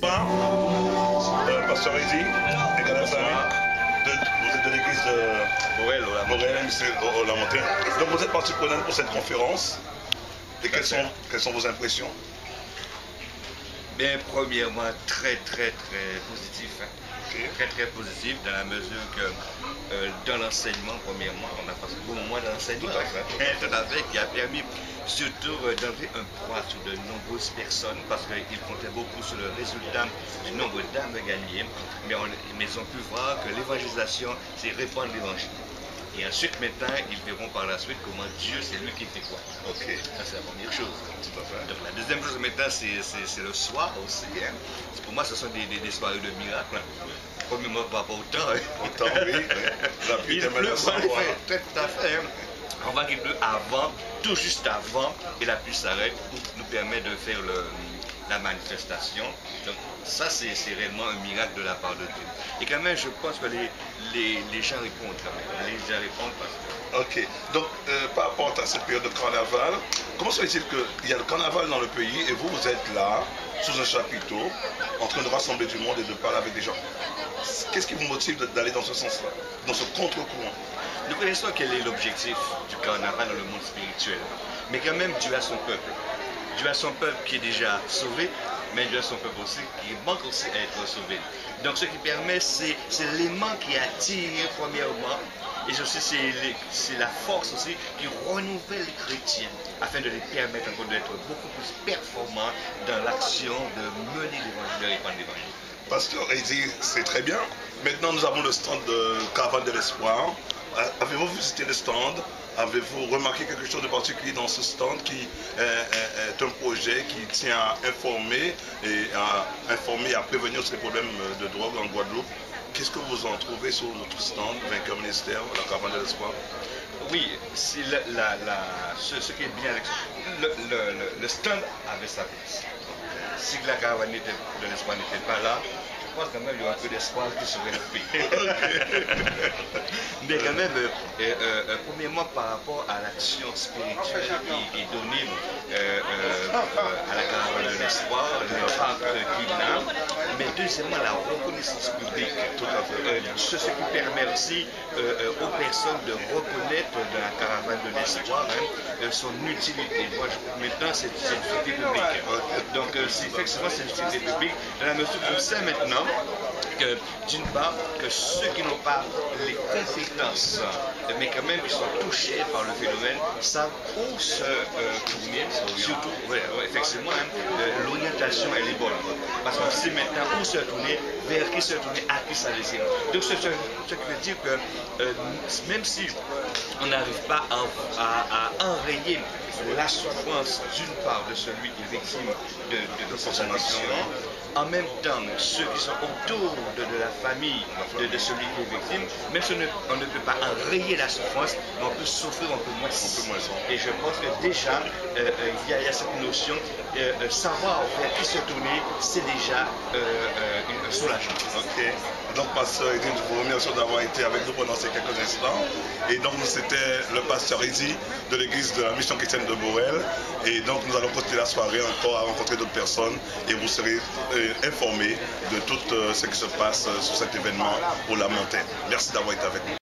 Bonsoir, Pasteur Eddy, et vous êtes de l'église de Morel, au Lamentin. Donc vous êtes partie prenante pour cette conférence. Et quelles sont vos impressions? Bien, premièrement, très positif. Très positif dans la mesure que dans l'enseignement, premièrement, on a passé beaucoup moins dans l'enseignement, tout à fait, qui a permis surtout d'enlever un poids sur de nombreuses personnes parce qu'ils comptaient beaucoup sur le résultat du nombre d'âmes gagnées, mais ils ont pu voir que l'évangélisation, c'est répandre l'évangile. Et ensuite, maintenant, ils verront par la suite comment Dieu, c'est lui qui fait quoi. Ok. Ça, c'est la première chose. Tout à fait. Donc, la deuxième chose, maintenant, c'est le soir aussi. Hein. Pour moi, ce sont des soirées de miracles. Premièrement, par rapport au temps. Au temps, oui. La pluie est maintenant sans voir. Tout à fait. On voit qu'il pleut avant, tout juste avant, et la pluie s'arrête pour nous permettre de faire la manifestation. Donc ça, c'est réellement un miracle de la part de Dieu. Et quand même, je pense que les gens répondent quand même. Les gens répondent parce que... Ok. Donc, par rapport à cette période de carnaval, comment se fait-il qu'il y a le carnaval dans le pays et vous, vous êtes là, sous un chapiteau, en train de rassembler du monde et de parler avec des gens? Qu'est-ce qui vous motive d'aller dans ce sens-là, dans ce contre-courant? Nous connaissons quel est l'objectif du carnaval dans le monde spirituel. Mais quand même, Dieu a son peuple. Dieu a son peuple qui est déjà sauvé, mais Dieu a son peuple aussi qui manque aussi à être sauvé. Donc ce qui permet, c'est l'élément qui attire premièrement, et aussi c'est la force aussi qui renouvelle les chrétiens, afin de les permettre encore d'être beaucoup plus performants dans l'action de mener l'évangile, de répandre l'évangile. Pasteur Eddy, c'est très bien. Maintenant, nous avons le stand de Caravane de l'Espoir. Avez-vous visité le stand? Avez-vous remarqué quelque chose de particulier dans ce stand qui est un projet qui tient à informer et à prévenir ces problèmes de drogue en Guadeloupe? Qu'est-ce que vous en trouvez sur notre stand, Vainqueur Ministère, la Caravane de l'Espoir? Oui, ce qui est bien, le stand avait sa place. Si la caravane de l'espoir n'était pas là, je pense quand même qu'il y a un peu d'espoir qui serait fait. Mais quand même, premièrement par rapport à l'action spirituelle qui est donnée à la caravane de l'espoir, l'impact qu'il a, mais deuxièmement la reconnaissance publique, tout à fait. Ce qui permet aussi aux personnes de reconnaître dans la caravane de l'espoir son utilité. Moi, maintenant, c'est une utilité publique. Donc, effectivement, c'est une utilité publique dans la mesure où on sait maintenant que, d'une part, que ceux qui n'ont pas les compétences, mais quand même qui sont touchés par le phénomène, savent où se tourner, surtout, effectivement, l'orientation, elle est bonne. Parce qu'on sait maintenant où se tourner, vers qui se tourner, à qui s'adresser. Donc, ce qui veut dire que même si on n'arrive pas à enrayer la souffrance d'une part de celui qui est victime de cette addiction, en même temps, ceux qui sont autour de la famille de celui qui est victime, même si on ne peut pas enrayer la souffrance, mais on peut souffrir un peu moins. Et je pense que déjà, il y a cette notion, savoir vers qui se tourner, c'est déjà un soulagement. Ok. Donc, Pasteur Eddy, nous vous remercions d'avoir été avec nous pendant ces quelques instants. Et donc, c'était le Pasteur Eddy de l'église de la Mission chrétienne de Morel. Et donc, nous allons continuer la soirée encore à rencontrer d'autres personnes et vous serez informés de tout ce qui se passe sur cet événement au Lamentin. Merci d'avoir été avec nous.